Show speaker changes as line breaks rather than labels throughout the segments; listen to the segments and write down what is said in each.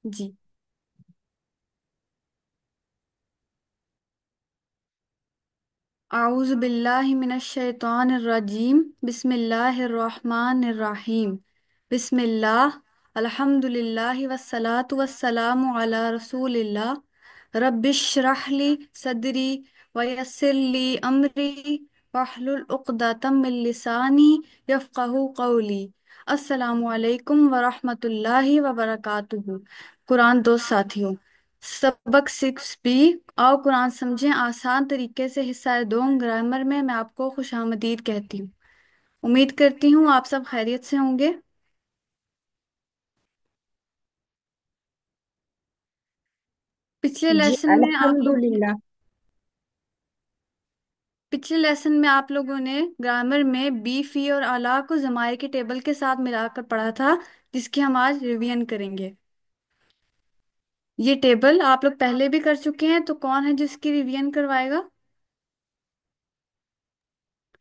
जी। आऊज़ बिल्लाहि मिनश शैतानिर रजीम। बिस्मिल्लाहिर्रहमानिर्रहीम। बिस्मिल्लाह। अल्हम्दुलिल्लाहि वस्सलातु वस्सलामु अला रसूलिल्लाह। रब्बिश्रह ली सदरी वयस्सिर ली अमरी वहलुल उक़दतम मिन लिसानी यफ़क़हू क़ौली। अस्सलामु अलैकुम वरहमतुल्लाहि वबरकातुहू। कुरान दोस्त साथियों, सबक 6B। आओ कुरान समझें आसान तरीके से। हिस्सा दो ग्रामर में मैं आपको खुशामदीद कहती हूँ। उम्मीद करती हूँ आप सब खैरियत से होंगे। पिछले
जी
लेसन में आप लोगों ने
अल्हम्दुलिल्लाह।
पिछले लेसन में आप लोगों ने ग्रामर में बी, फी और आला को जमायर के टेबल के साथ मिलाकर पढ़ा था, जिसकी हम आज रिवीजन करेंगे। ये टेबल आप लोग पहले भी कर चुके हैं, तो कौन है जिसकी रिवीजन करवाएगा?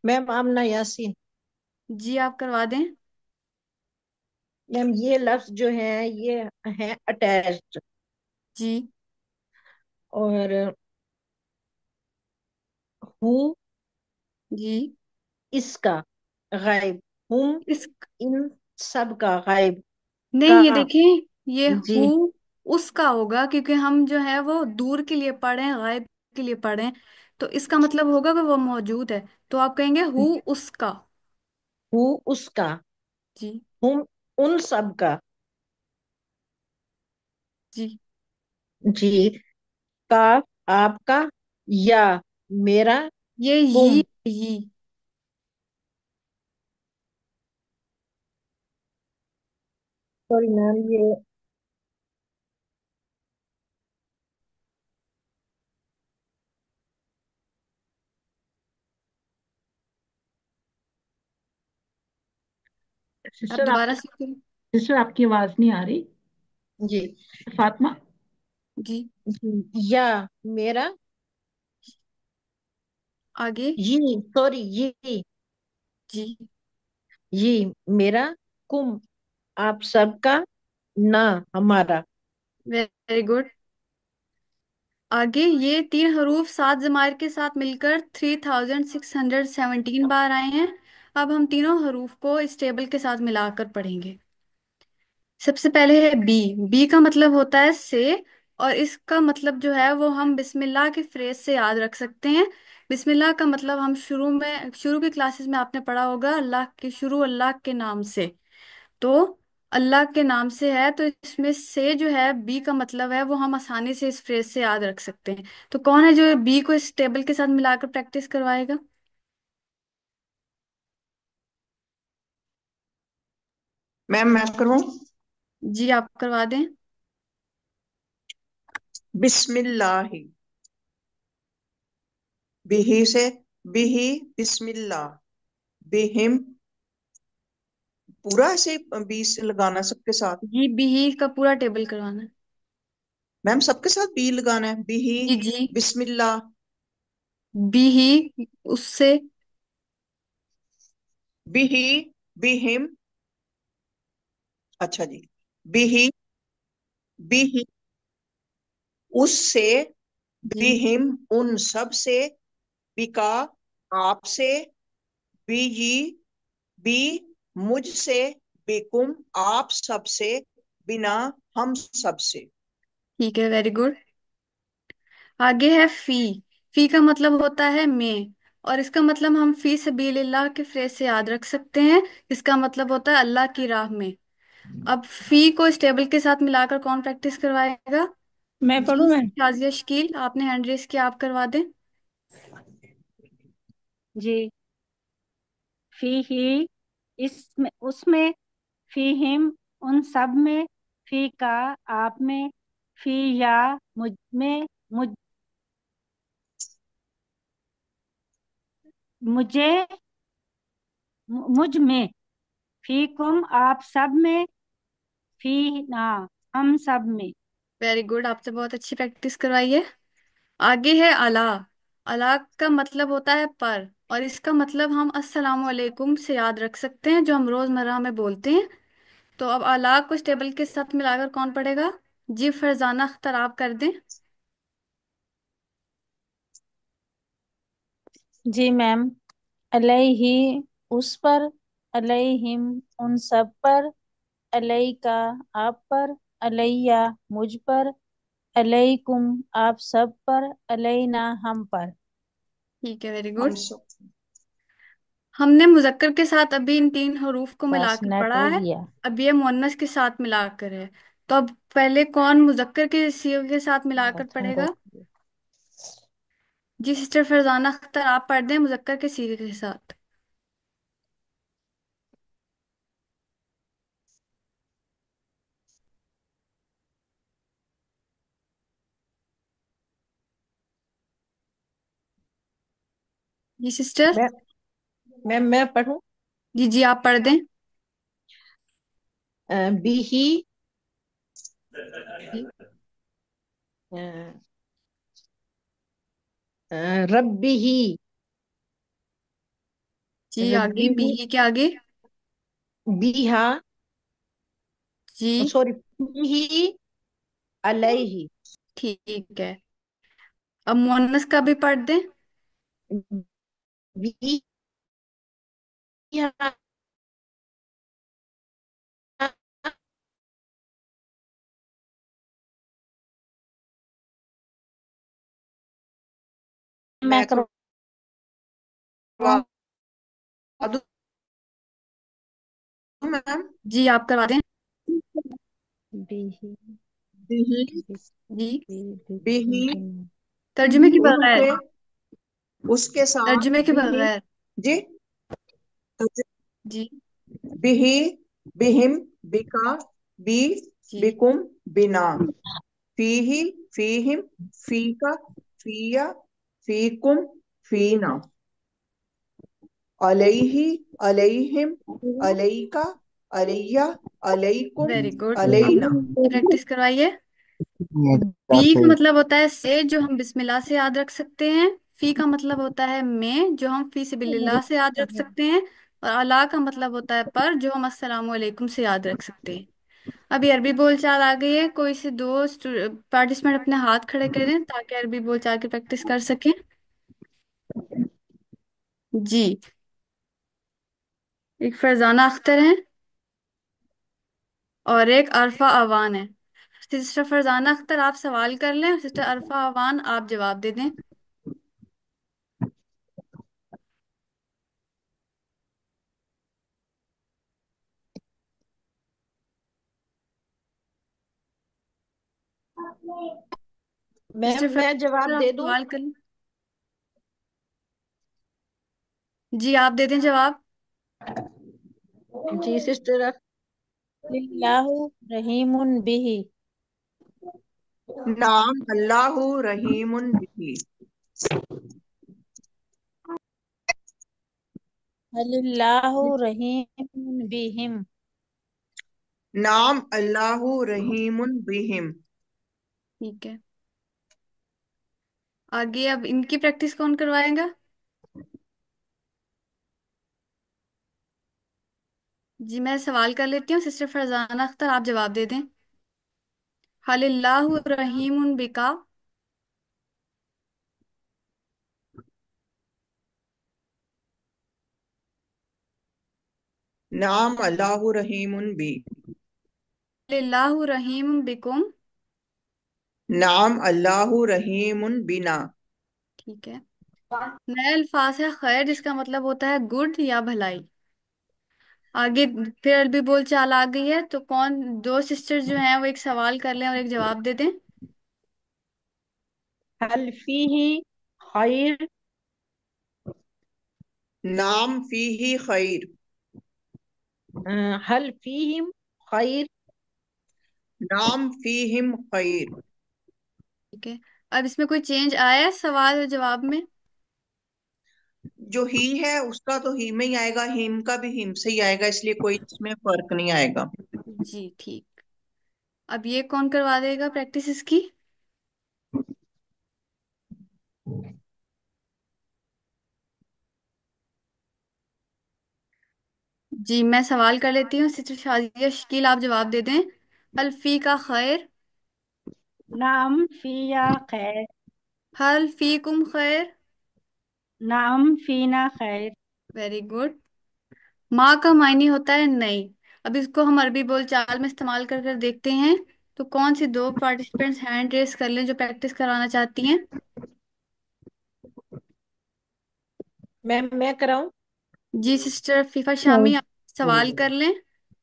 मैम आमना यासीन।
जी, आप करवा दें।
मैम ये लफ्ज जो है ये है अटैच्ड।
जी।
और हूँ
जी।
इसका गायब, हूँ
इस
इन सब का गायब
नहीं,
का।
ये देखिए, ये
जी
हु उसका होगा, क्योंकि हम जो है वो दूर के लिए पढ़े हैं, गायब के लिए पढ़े हैं। तो इसका मतलब होगा कि वो मौजूद है। तो आप कहेंगे हु उसका।
हूँ उसका,
जी।
हूँ उन सब का।
जी।
जी का आपका, या मेरा,
ये
कुम।
ही।
सॉरी मैम ये
आप
सिस्टर
दोबारा
आपकी
से करें।
सिस्टर आपकी आवाज नहीं आ रही। जी फातिमा।
जी।
या मेरा,
आगे।
ये सॉरी ये
जी।
ये मेरा, कुम आप सबका, ना हमारा।
Very good. आगे ये तीन हरूफ सात जमार के साथ मिलकर 3617 बार आए हैं। अब हम तीनों हरूफ को इस टेबल के साथ मिलाकर पढ़ेंगे। सबसे पहले है बी। बी का मतलब होता है से। और इसका मतलब जो है वो हम बिस्मिल्लाह के फ्रेज से याद रख सकते हैं। बिस्मिल्लाह का मतलब हम शुरू की क्लासेस में आपने पढ़ा होगा, अल्लाह के शुरू अल्लाह के नाम से। तो अल्लाह के नाम से है, तो इसमें से जो है बी का मतलब है वो हम आसानी से इस फ्रेज से याद रख सकते हैं। तो कौन है जो बी को इस टेबल के साथ मिलाकर प्रैक्टिस करवाएगा?
मैम मैं करूं?
जी, आप करवा दें।
बिस्मिल्लाहि, बिही से, बिही, बिस्मिल्लाह, बिहिम। पूरा ऐसे बीस लगाना सबके साथ?
जी, बी का पूरा टेबल करवाना है।
मैम सबके साथ बी लगाना है, बिही,
जी। जी।
बिस्मिल्लाह।
बी ही उससे।
बिही, बिहिम। अच्छा जी। बिही, बिही उससे,
जी।
बिहिम उन सब से, बिका आपसे, बीयी बी मुझसे, बिकुम आप सबसे, बिना हम सबसे।
ठीक है, वेरी गुड। आगे है फी। फी का मतलब होता है में। और इसका मतलब हम फी सबीलिल्लाह के फ्रेज से याद रख सकते हैं। इसका मतलब होता है अल्लाह की राह में। अब फी को इस टेबल के साथ मिलाकर कौन प्रैक्टिस करवाएगा?
मैं
जी,
पढ़ूं मैं?
शाजिया शकील, आपने हैंड रेस किया, आप करवा दें।
जी फी ही इसमें उसमें, फी हिम उन सब में, फी का आप में, फी या मुझ में, मुझे मुझ में, फी कुम आप सब में, फी ना हम सब में।
वेरी गुड, आपसे बहुत अच्छी प्रैक्टिस करवाई है। आगे है अला। अला का मतलब होता है पर। और इसका मतलब हम अस्सलाम वालेकुम से याद रख सकते हैं, जो हम रोजमर्रा में बोलते हैं। तो अब अला को इस टेबल के साथ मिलाकर कौन पढ़ेगा? जी फरजाना अख्तर आप कर दें।
जी मैम। अलैहि, उस पर। अलैहिम, उन सब पर। अलैका, आप पर। अलैया, मुझ पर। अलैकुम, आप सब पर। अलैना, हम पर।
ठीक है, वेरी गुड।
हम सब।
हमने मुजक्कर के साथ अभी इन तीन हरूफ को
बस
मिलाकर
नेट
पढ़ा
हो
है।
गया।
अब ये मुअन्नस के साथ मिलाकर है। तो अब पहले कौन मुजक्कर के सीगे के साथ मिलाकर
बस हो
पढ़ेगा?
गया।
जी सिस्टर फरजाना अख्तर आप पढ़ दें मुजक्कर के सीगे के साथ। जी सिस्टर।
मैं मैं पढ़ूं।
जी जी आप पढ़ दें।
बिही, अ, रब्बिही,
जी आगे
बिही,
बिही के आगे।
बिहा,
जी
सॉरी, बिही, अलैहि,
ठीक है। अब मुअन्नस का भी पढ़ दें।
बिहा,
मैं
मैं करवा
करवाऊँ?
दूं मैम।
जी आप करवा दें।
बिही,
बिही,
बि-
जी
बिही,
तर्जुमे के बगैर।
उनके, उसके साथ,
तर्जुमे के
बिही,
बगैर।
जी,
जी
बिही, बिहिम, बिका, बी,
जी
बिकुम, बिना, फीही, फीहिम, फीका, फिया, फीकुम, फीना, अलैहि, अलैहिम, अलैका, अलैया, अलैकुम,
वेरी गुड। अब
अलैना।
प्रैक्टिस करवाइए। बी का मतलब होता है से, जो हम बिस्मिल्लाह से याद रख सकते हैं। फी का मतलब होता है में, जो हम फी से बिल्लाह से याद रख सकते हैं। और अला का मतलब होता है पर, जो हम अस्सलामु अलैकुम से याद रख सकते हैं। अभी अरबी बोलचाल आ गई है। कोई से दो पार्टिसिपेंट अपने हाथ खड़े कर दें ताकि अरबी बोलचाल की प्रैक्टिस कर सकें। जी एक फरजाना अख्तर है और एक अरफा अवान है। सिस्टर फरजाना अख्तर आप सवाल कर लें, सिस्टर अरफा अवान आप जवाब दे दें।
मैम
सिस्टर
मैं जवाब
फरजाना आप
दे दूं।
सवाल कर लें। जी आप दे दें जवाब।
जी सिस्टर।
लिल्लाहु रहीमुन बिही।
नाम अल्लाहु रहीमुन बिही।
लिल्लाहु रहीमुन बिहिम।
नाम अल्लाहु रहीमुन बिहिम।
ठीक है। आगे अब इनकी प्रैक्टिस कौन करवाएगा? जी मैं सवाल कर लेती हूँ, सिस्टर फरजाना अख्तर आप जवाब दे दें। हलिल्लाहु रहीमुन बिका।
नाम अल्लाहु रहीमुन बी।
हलिल्लाहु रहीमुन बिकुम।
नाम अल्लाहु रहीमुन बिना।
ठीक है। नए अल्फाज है खैर, जिसका मतलब होता है गुड या भलाई। आगे फिर अरबी बोलचाल आ गई है, तो कौन दो सिस्टर जो हैं वो एक सवाल कर लें और एक जवाब दे दें।
हल फीही खैर।
नाम फीही खैर।
हल फीहिम खैर।
नाम फीहिम खैर।
ठीक है। अब इसमें कोई चेंज आया है सवाल और जवाब में?
जो ही है उसका तो ही में ही आएगा, हिम का भी हिम से ही आएगा, इसलिए कोई इसमें फर्क नहीं आएगा।
जी ठीक। अब ये कौन करवा देगा प्रैक्टिस इसकी? जी मैं सवाल कर लेती हूँ, सिस्टर शाजिया शकील आप जवाब दे दें। अल्फी का खैर।
नाम फिया खैर।
हल फीकुम खैर।
नाम फीना खैर।
Very good. माँ का मायने होता है नहीं। अब इसको हम अरबी बोलचाल में इस्तेमाल कर कर देखते हैं। तो कौन सी दो पार्टिसिपेंट्स हैंड रेस कर लें जो प्रैक्टिस करवाना चाहती हैं?
मैम मैं कराऊं?
जी सिस्टर फीफा शामी, आप सवाल कर
हम्म।
लें।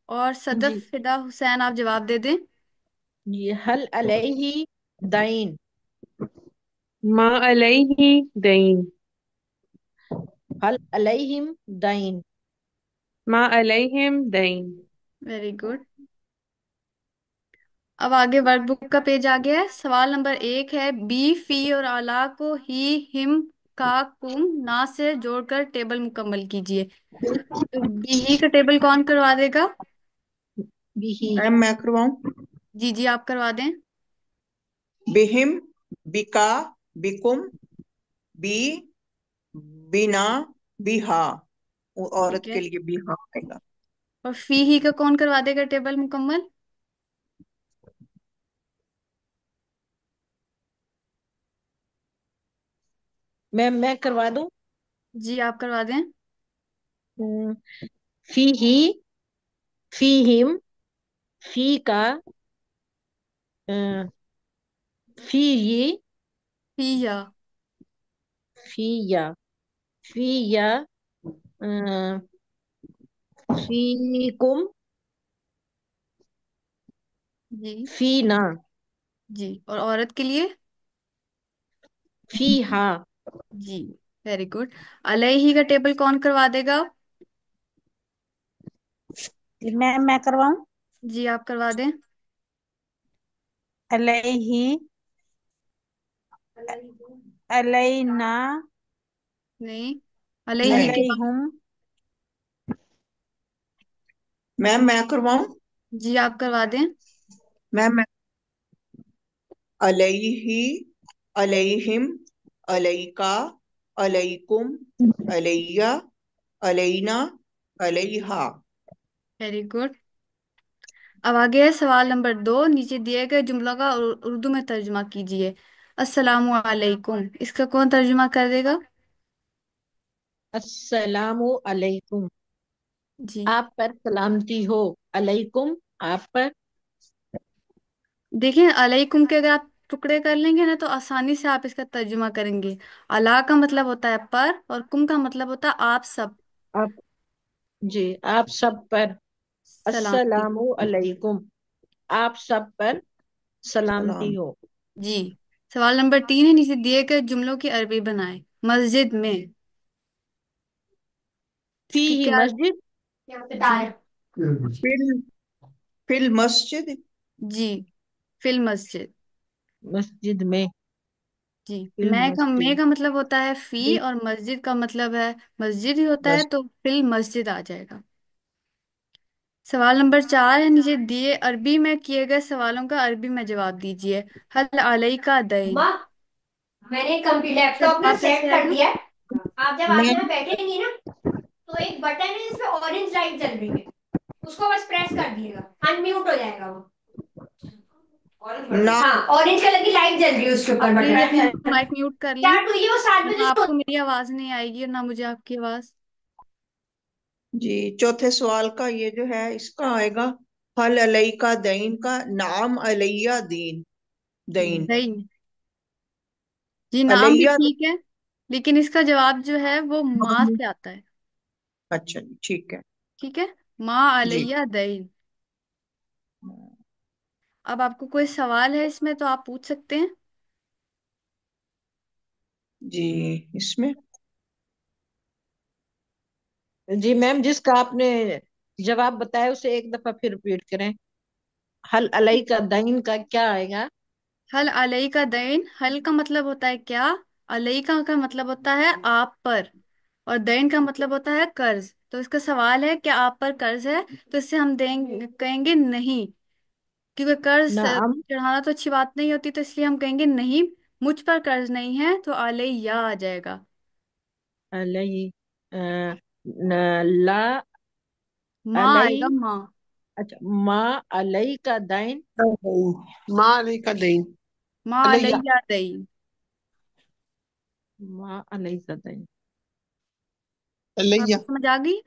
और सदफ
जी।
फिदा हुसैन, आप जवाब दे दें।
ये हल अलैहि दाइन।
मा अलैहि दैन।
हल अलैहिम दाइन।
मा अलैहिम दैन।
Very good. अब आगे वर्कबुक का पेज आ गया है। सवाल नंबर 1 है, बी फी और आला को ही हिम का कुम ना से जोड़कर टेबल मुकम्मल कीजिए। तो बी ही का टेबल कौन करवा देगा?
बिही। मैम मैं करवाऊं?
जी जी, आप करवा दें।
बिहिम, बिका, बिकुम, बी, बिना, बिहा। वो
ठीक
औरत
है।
के लिए बिहा आएगा।
और फी ही का कौन करवा देगा टेबल मुकम्मल?
मैम मैं करवा दूं?
जी आप करवा दें।
फीही, फीहिम, फी का, अ, फी ये,
फिया।
फीया, फीया, अ, फीकुम,
जी
फीना,
जी, और औरत के लिए?
फीहा।
जी वेरी गुड। अलैहि का टेबल कौन करवा देगा?
मैं करवाऊं?
जी आप करवा दें।
अलैहि, अलैना,
नहीं, अलैहि के बाद।
अलैहुम।
मैम मैं करवाऊं?
जी आप करवा दें।
मैम मैं अलैहि, अलैहिम, अलैका, अलैकुम, अलैया, अलैना, अलैहा।
Very good. अब आगे है सवाल नंबर 2, नीचे दिए गए जुमलों का उर्दू में तर्जुमा कीजिए। अस्सलामु अलैकुम, इसका कौन तर्जुमा कर देगा?
अस्सलामु अलैकुम।
जी
आप पर सलामती हो। अलैकुम, आप पर।
देखिए, अलैकुम के अगर आप टुकड़े कर लेंगे ना तो आसानी से आप इसका तर्जुमा करेंगे। अला का मतलब होता है पर, और कुम का मतलब होता है आप सब।
आप, जी, आप सब पर
सलामती।
अस्सलामु अलैकुम। आप सब पर सलामती सलाम।
जी
हो।
जी। सवाल नंबर 3 है, नीचे दिए गए जुमलों की अरबी बनाएं। मस्जिद में,
फी
इसकी
ही
क्या?
मस्जिद।
जी
फिल, फिल मस्जिद।
जी, फिल मस्जिद।
मस्जिद में।
जी,
फिल
मैं
मस्जिद।
का मतलब होता है फी, और मस्जिद का मतलब है मस्जिद ही होता है,
बस।
तो फिल मस्जिद आ जाएगा। सवाल नंबर 4 है, नीचे दिए अरबी में किए गए सवालों का अरबी में जवाब दीजिए। हल अलई का दैन।
माँ, मैंने कंप्यूटर
इसका
लैपटॉप ना
जवाब कैसे
सेट कर
आएगा?
दिया है। आप जब आज
मैं
यहाँ बैठेंगी ना, तो एक बटन है जिसपे ऑरेंज लाइट जल रही है, उसको बस प्रेस कर दिएगा, अनम्यूट हो जाएगा वो। ऑरेंज बटन,
ना।
हाँ, ऑरेंज कलर की लाइट जल रही है उसके ऊपर
आप प्लीज अपना
बटन।
माइक म्यूट कर लें,
स्टार्ट हुई है वो 7 बजे
ना
से।
आपको मेरी आवाज नहीं आएगी और ना मुझे आपकी आवाज।
जी, चौथे सवाल का ये जो है इसका आएगा हल अलई का दईन का नाम अलैया दीन। दईन।
नहीं जी, नाम भी
अलैया
ठीक है, लेकिन इसका जवाब जो है वो माँ
दीन।
से आता है।
अच्छा जी, ठीक है।
ठीक है, माँ
जी।
अलैया दईन। अब आपको कोई सवाल है इसमें तो आप पूछ सकते हैं।
जी, इसमें, जी मैम, जिसका आपने जवाब बताया उसे एक दफा फिर रिपीट करें। हल अलई का दईन का क्या आएगा?
हल अलई का दैन, हल का मतलब होता है क्या, अलई का मतलब होता है आप पर, और दैन का मतलब होता है कर्ज। तो इसका सवाल है क्या आप पर कर्ज है? तो इससे हम देंगे, कहेंगे नहीं, क्योंकि कर्ज
नाम
चढ़ाना तो अच्छी बात नहीं होती, तो इसलिए हम कहेंगे नहीं, मुझ पर कर्ज नहीं है, तो अलैया आ जाएगा।
अलई, अ, ला,
माँ
अलई।
आएगा, माँ।
अच्छा, माँ अलई का दाइन।
माँ अलैहि का दैन।
माँ
अलैया।
अलैया दईन।
माँ अलैका दैन।
अलैया।
आपको समझ आ गई?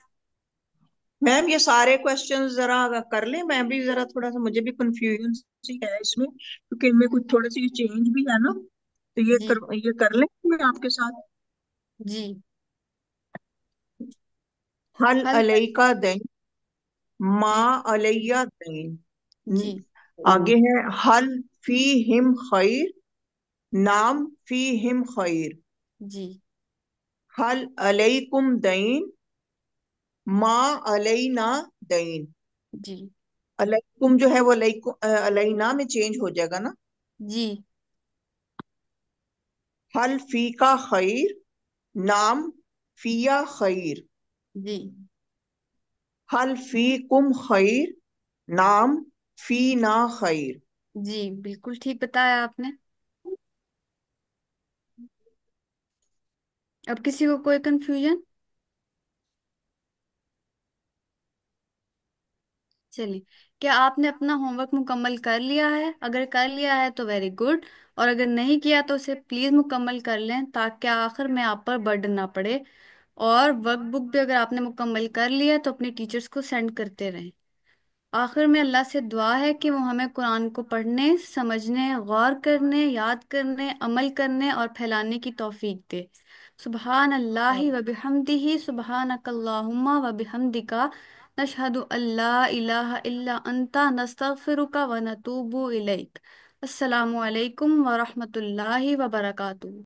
मैम ये सारे क्वेश्चंस जरा कर लें, मैं भी जरा थोड़ा सा, मुझे भी कंफ्यूजन सी है इसमें, क्योंकि इनमें कुछ थोड़े से चेंज भी है ना, तो
जी
ये कर लें मैं आपके साथ।
जी।
हल
हल।
अलैका दैन,
जी
माँ अलैया दैन।
जी
आगे है हल फी हिम खैर, नाम फी हिम खैर।
जी
हल अलैकुम दैन, माँ अलैना दैन।
जी
अलैकुम जो है वो अलैना में चेंज हो जाएगा ना।
जी
हल फी का खैर, नाम फिया खैर।
जी
हल फी कुम खैर, नाम फी ना खैर।
जी, बिल्कुल ठीक बताया आपने। अब किसी को कोई कंफ्यूजन? चलिए, क्या आपने अपना होमवर्क मुकम्मल कर लिया है? अगर कर लिया है तो वेरी गुड, और अगर नहीं किया तो उसे प्लीज मुकम्मल कर लें, ताकि आखिर में आप पर बर्डन ना पड़े। और वर्कबुक भी अगर आपने मुकम्मल कर लिया है तो अपने टीचर्स को सेंड करते रहें। आखिर में अल्लाह से दुआ है कि वो हमें कुरान को पढ़ने, समझने, गौर करने, याद करने, अमल करने और फैलाने की तौफीक दे। सुबहान अल्लाहि व बिहम्दिही, सुबहानकल्लाहुम्मा व बिहम्दिका, नशहदु अल्ला इलाहा इल्ला अंता, नस्तगफिरुका व नतूबु इलैक। अस्सलामु अलैकुम व रहमतुल्लाहि व बरकातुहू।